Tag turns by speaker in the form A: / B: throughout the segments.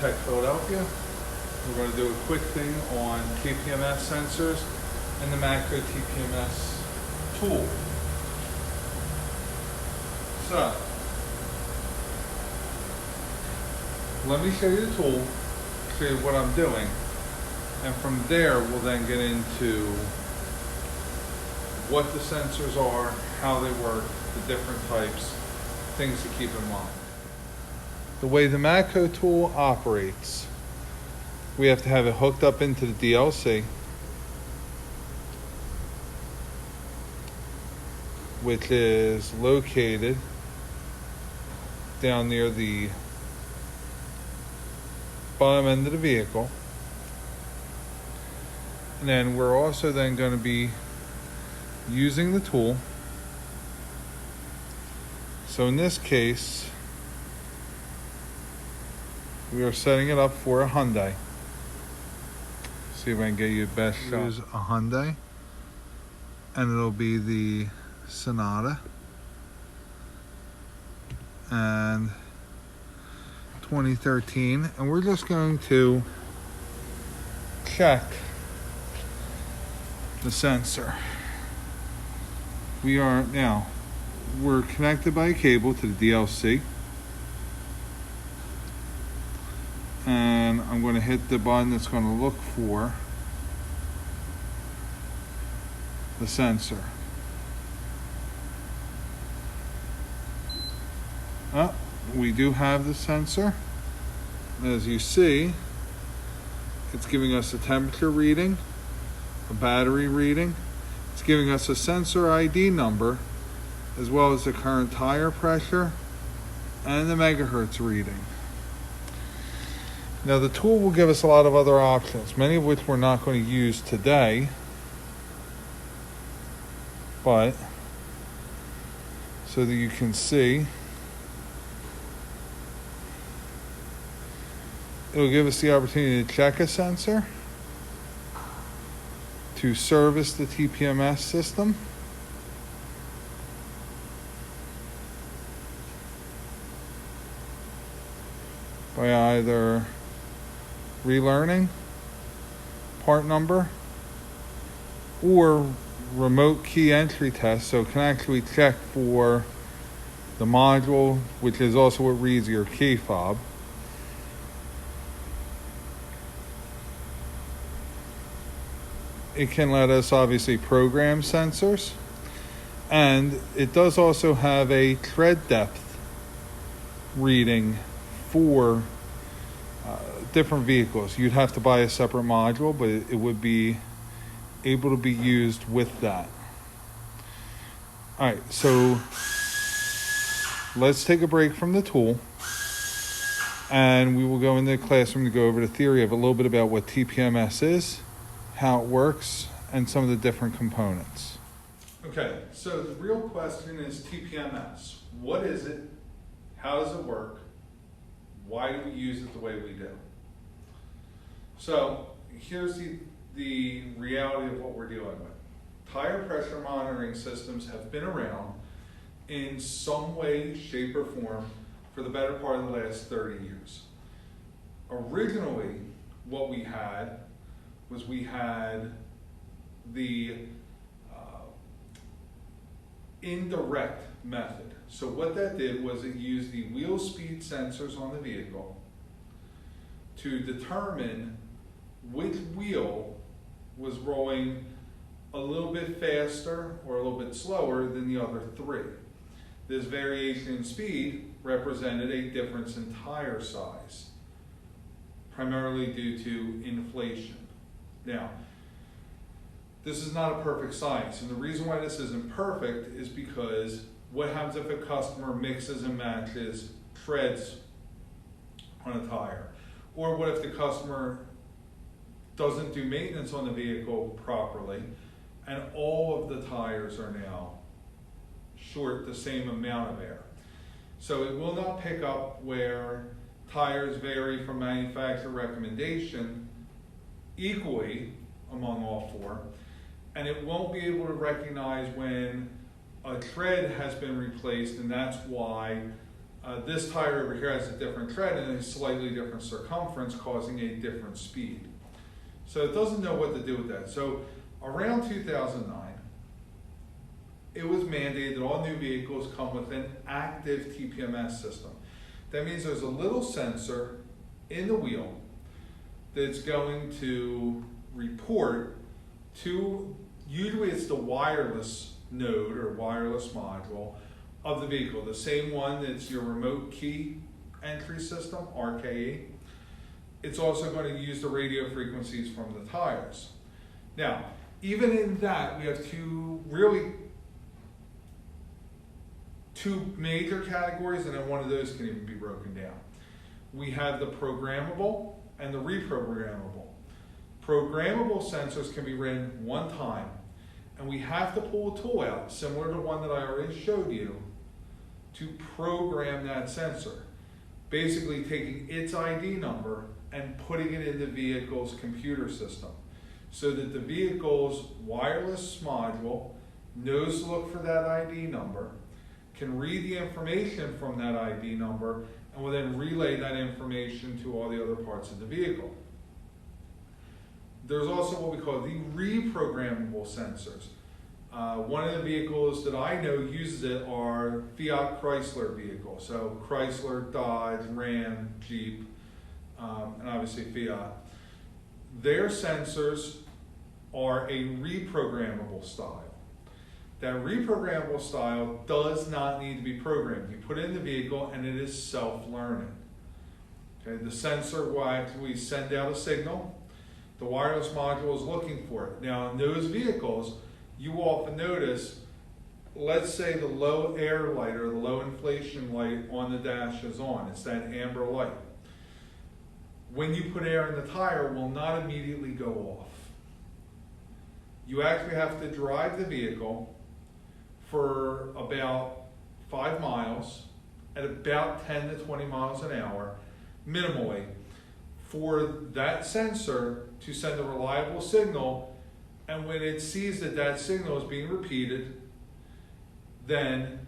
A: Tech Philadelphia. We're going to do a quick thing on TPMS sensors and the macro TPMS tool. So, let me show you the tool, show you what I'm doing, and from there we'll then get into what the sensors are, how they work, the different types, things to keep in mind. The way the macro tool operates, we have to have it hooked up into the DLC, which is located down near the bottom end of the vehicle. And then we're also then going to be using the tool. So in this case, we are setting it up for a Hyundai. See if I can get you the best shot. Use a Hyundai, and it'll be the Sonata and 2013, and we're just going to check the sensor. We're connected by a cable to the DLC, and I'm going to hit the button that's going to look for the sensor. We do have the sensor. As you see, it's giving us a temperature reading, a battery reading. It's giving us a sensor ID number, as well as the current tire pressure and the megahertz reading. Now the tool will give us a lot of other options, many of which we're not going to use today, but so that you can see, it'll give us the opportunity to check a sensor, to service the TPMS system, by either relearning part number or remote key entry test, so it can actually check for the module, which is also what reads your key fob. It can let us obviously program sensors, and it does also have a tread depth reading for different vehicles. You'd have to buy a separate module, but it would be able to be used with that. All right, so let's take a break from the tool, and we will go into the classroom to go over the theory of a little bit about what TPMS is, how it works, and some of the different components. Okay, so the real question is TPMS. What is it? How does it work? Why do we use it the way we do? So here's the reality of what we're dealing with. Tire pressure monitoring systems have been around in some way, shape, or form for the better part of the last 30 years. Originally, what we had was the indirect method. So what that did was it used the wheel speed sensors on the vehicle to determine which wheel was rolling a little bit faster or a little bit slower than the other three. This variation in speed represented a difference in tire size, primarily due to inflation. Now, this is not a perfect science, and the reason why this isn't perfect is because what happens if a customer mixes and matches treads on a tire? Or what if the customer doesn't do maintenance on the vehicle properly and all of the tires are now short the same amount of air? So it will not pick up where tires vary from manufacturer recommendation equally among all four, and it won't be able to recognize when a tread has been replaced, and that's why This tire over here has a different tread and a slightly different circumference, causing a different speed. So it doesn't know what to do with that. So around 2009, it was mandated that all new vehicles come with an active TPMS system. That means there's a little sensor in the wheel that's going to report to, usually it's the wireless node or wireless module of the vehicle, the same one that's your remote key entry system, RKE. It's also going to use the radio frequencies from the tires. Now, even in that, we have two major categories, and then one of those can even be broken down. We have the programmable and the reprogrammable. Programmable sensors can be ran one time, and we have to pull a tool out, similar to one that I already showed you, to program that sensor. Basically taking its ID number and putting it in the vehicle's computer system, so that the vehicle's wireless module knows to look for that ID number, can read the information from that ID number, and will then relay that information to all the other parts of the vehicle. There's also what we call the reprogrammable sensors. One of the vehicles that I know uses it are Fiat Chrysler vehicles. So Chrysler, Dodge, Ram, Jeep, and obviously Fiat. Their sensors are a reprogrammable style. That reprogrammable style does not need to be programmed. You put it in the vehicle and it is self-learning. Okay, the sensor will actually send out a signal. The wireless module is looking for it. Now in those vehicles, you will often notice, let's say the low air light or the low inflation light on the dash is on. It's that amber light. When you put air in the tire, it will not immediately go off. You actually have to drive the vehicle for about 5 miles at about 10 to 20 miles an hour, minimally, for that sensor to send a reliable signal. And when it sees that that signal is being repeated, then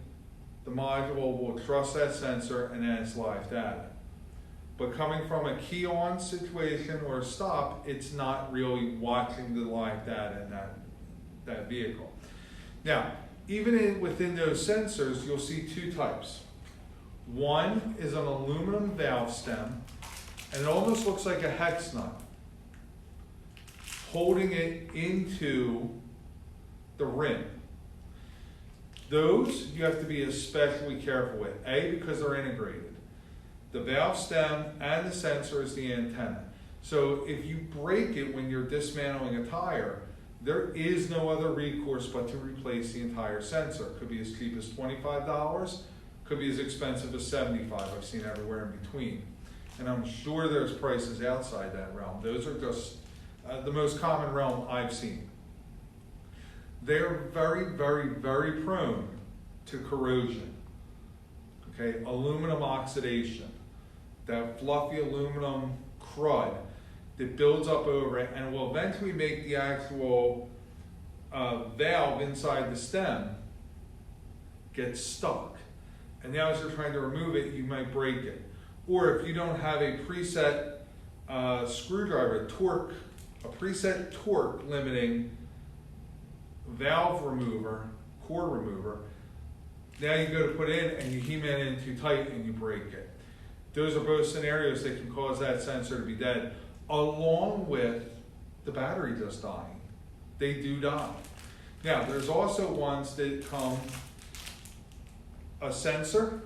A: the module will trust that sensor and add its live data. But coming from a key on situation or a stop, it's not really watching the live data in that vehicle. Now, even within those sensors, you'll see two types. One is an aluminum valve stem, and it almost looks like a hex nut, holding it into the rim. Those you have to be especially careful with, A, because they're integrated. The valve stem and the sensor is the antenna. So if you break it when you're dismantling a tire, there is no other recourse but to replace the entire sensor. It could be as cheap as $25, could be as expensive as $75. I've seen everywhere in between. And I'm sure there's prices outside that realm. Those are just the most common realm I've seen. They're very, very, very prone to corrosion. Okay, aluminum oxidation, that fluffy aluminum crud that builds up over it and will eventually make the actual valve inside the stem get stuck. And now as you're trying to remove it, you might break it. Or if you don't have a preset screwdriver, a preset torque limiting valve remover, core remover, now you go to put in and you hem it in too tight and you break it. Those are both scenarios that can cause that sensor to be dead, along with the battery just dying. They do die. Now, there's also ones that come a sensor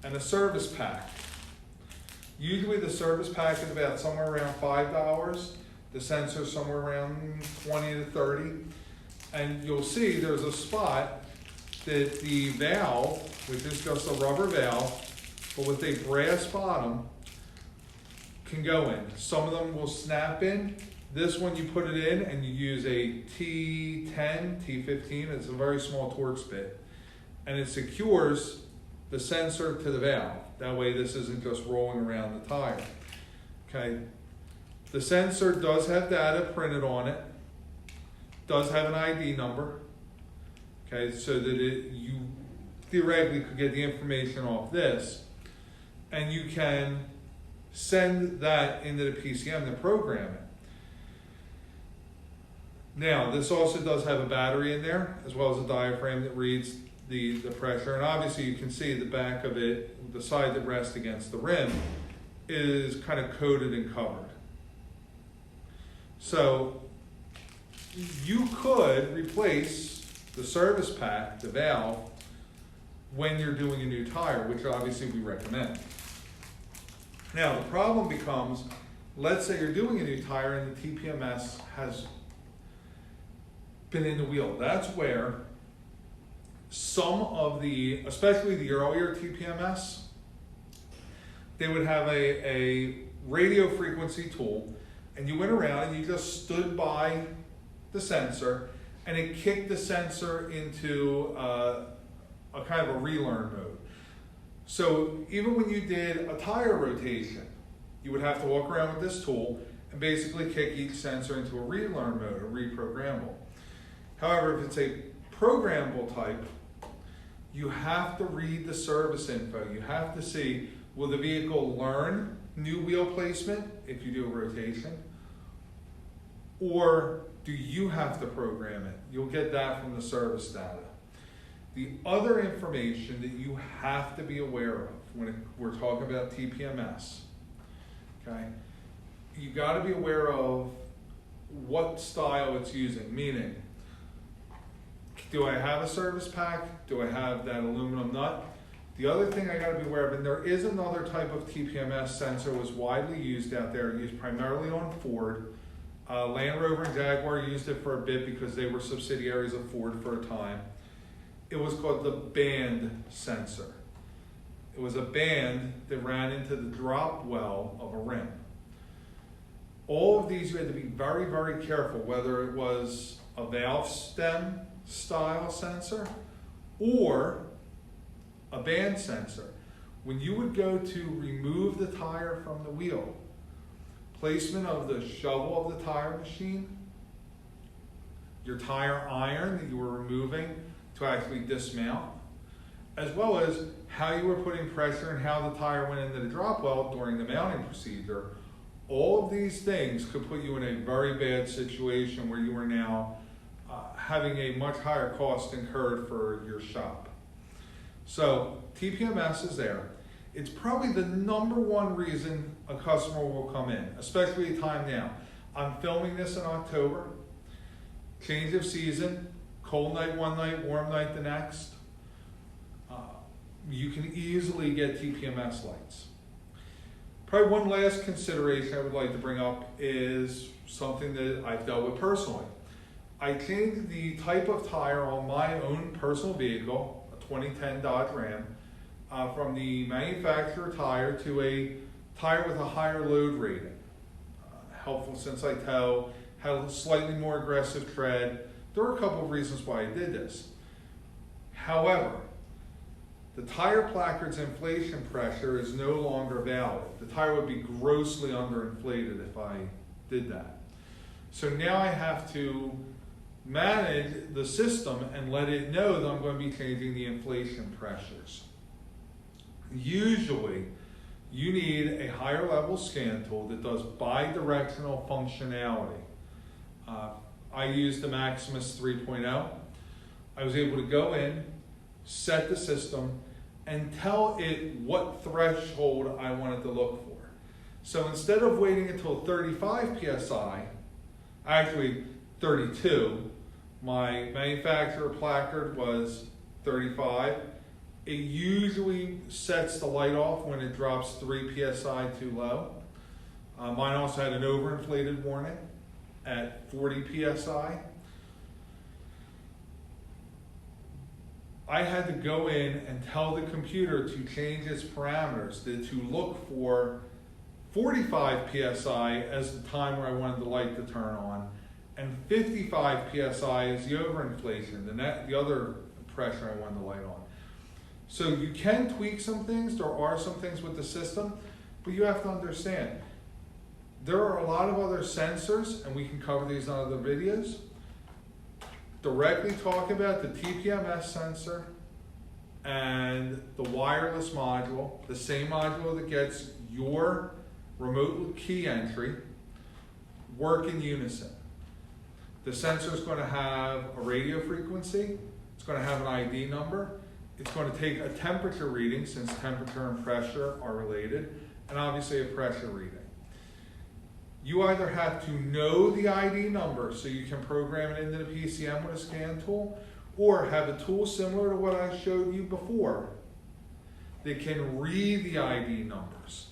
A: and a service pack. Usually the service pack is about somewhere around $5. The sensor is somewhere around 20 to 30. And you'll see there's a spot that the valve, which is just a rubber valve, but with a brass bottom, can go in. Some of them will snap in. This one you put it in and you use a T10, T15, it's a very small Torx bit, and it secures the sensor to the valve. That way this isn't just rolling around the tire. Okay. The sensor does have data printed on it, does have an ID number, okay, so that theoretically could get the information off this, and you can send that into the PCM to program it. Now, this also does have a battery in there, as well as a diaphragm that reads the pressure. And obviously you can see the back of it, the side that rests against the rim, is kind of coated and covered. So you could replace the service pack, the valve, when you're doing a new tire, which obviously we recommend. Now, the problem becomes, let's say you're doing a new tire and the TPMS has been in the wheel. That's where some of the, especially the earlier TPMS, they would have a radio frequency tool, and you went around and you just stood by the sensor and it kicked the sensor into a kind of a relearn mode. So even when you did a tire rotation, you would have to walk around with this tool and basically kick each sensor into a relearn mode, a reprogrammable. However, if it's a programmable type, you have to read the service info. You have to see, will the vehicle learn new wheel placement if you do a rotation? Or do you have to program it? You'll get that from the service data. The other information that you have to be aware of when we're talking about TPMS, okay? You gotta be aware of what style it's using, meaning, do I have a service pack? Do I have that aluminum nut? The other thing I gotta be aware of, and there is another type of TPMS sensor was widely used out there, used primarily on Ford. Land Rover and Jaguar used it for a bit because they were subsidiaries of Ford for a time. It was called the band sensor. It was a band that ran into the drop well of a rim. All of these you had to be very, very careful, whether it was a valve stem style sensor or a band sensor. When you would go to remove the tire from the wheel, placement of the shovel of the tire machine, your tire iron that you were removing to actually dismount, as well as how you were putting pressure and how the tire went into the drop well during the mounting procedure, all of these things could put you in a very bad situation where you are now having a much higher cost incurred for your shop. So TPMS is there. It's probably the #1 reason a customer will come in, especially at time now. I'm filming this in October, change of season, cold night one night, warm night the next. You can easily get TPMS lights. Probably one last consideration I would like to bring up is something that I've dealt with personally. I changed the type of tire on my own personal vehicle, a 2010 Dodge Ram, from the manufacturer tire to a tire with a higher load rating. Helpful since I tow, had a slightly more aggressive tread. There were a couple of reasons why I did this. However, the tire placard's inflation pressure is no longer valid. The tire would be grossly underinflated if I did that. So now I have to manage the system and let it know that I'm going to be changing the inflation pressures. Usually, you need a higher level scan tool that does bi-directional functionality. I used the Maximus 3.0. I was able to go in, set the system, and tell it what threshold I wanted to look for. So instead of waiting until 35 PSI, actually 32, my manufacturer placard was 35. It usually sets the light off when it drops 3 PSI too low. Mine also had an overinflated warning at 40 PSI. I had to go in and tell the computer to change its parameters, to look for 45 PSI as the time where I wanted the light to turn on, and 55 PSI is the overinflation, the other pressure I wanted the light on. So you can tweak some things, there are some things with the system, but you have to understand, there are a lot of other sensors, and we can cover these on other videos, directly talk about the TPMS sensor and the wireless module, the same module that gets your remote key entry, work in unison. The sensor is going to have a radio frequency, it's going to have an ID number, it's going to take a temperature reading since temperature and pressure are related, and obviously a pressure reading. You either have to know the ID number so you can program it into the PCM with a scan tool, or have a tool similar to what I showed you before that can read the ID numbers.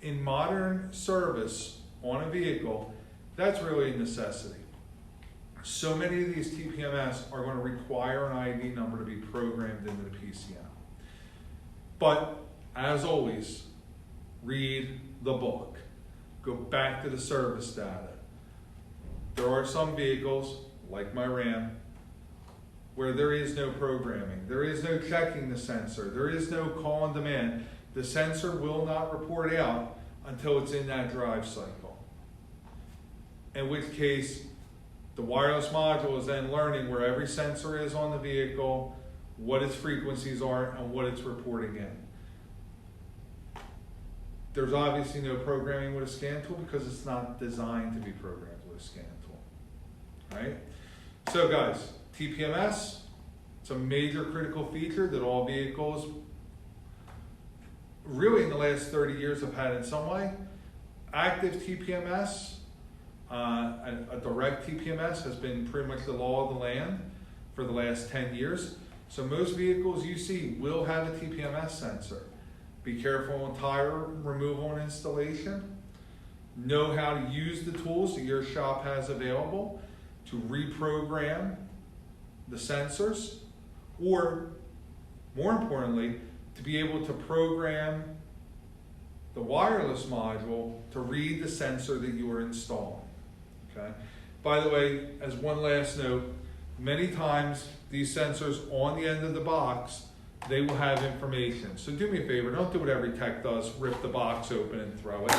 A: In modern service on a vehicle, that's really a necessity. So many of these TPMS are going to require an ID number to be programmed into the PCM. But as always, read the book. Go back to the service data. There are some vehicles, like my Ram, where there is no programming. There is no checking the sensor. There is no call on demand. The sensor will not report out until it's in that drive cycle. In which case, the wireless module is then learning where every sensor is on the vehicle, what its frequencies are, and what it's reporting in. There's obviously no programming with a scan tool because it's not designed to be programmed with a scan tool, right? So guys, TPMS, it's a major critical feature that all vehicles really in the last 30 years have had in some way. Active TPMS, a direct TPMS has been pretty much the law of the land for the last 10 years. So most vehicles you see will have a TPMS sensor. Be careful on tire removal and installation. Know how to use the tools that your shop has available to reprogram the sensors, or more importantly, to be able to program the wireless module to read the sensor that you are installing. Okay. By the way, as one last note, many times these sensors on the end of the box, they will have information. So do me a favor, don't do what every tech does, rip the box open and throw it.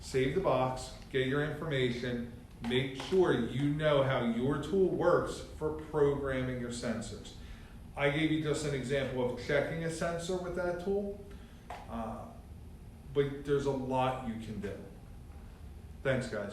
A: Save the box, get your information, make sure you know how your tool works for programming your sensors. I gave you just an example of checking a sensor with that tool, but there's a lot you can do. Thanks, guys.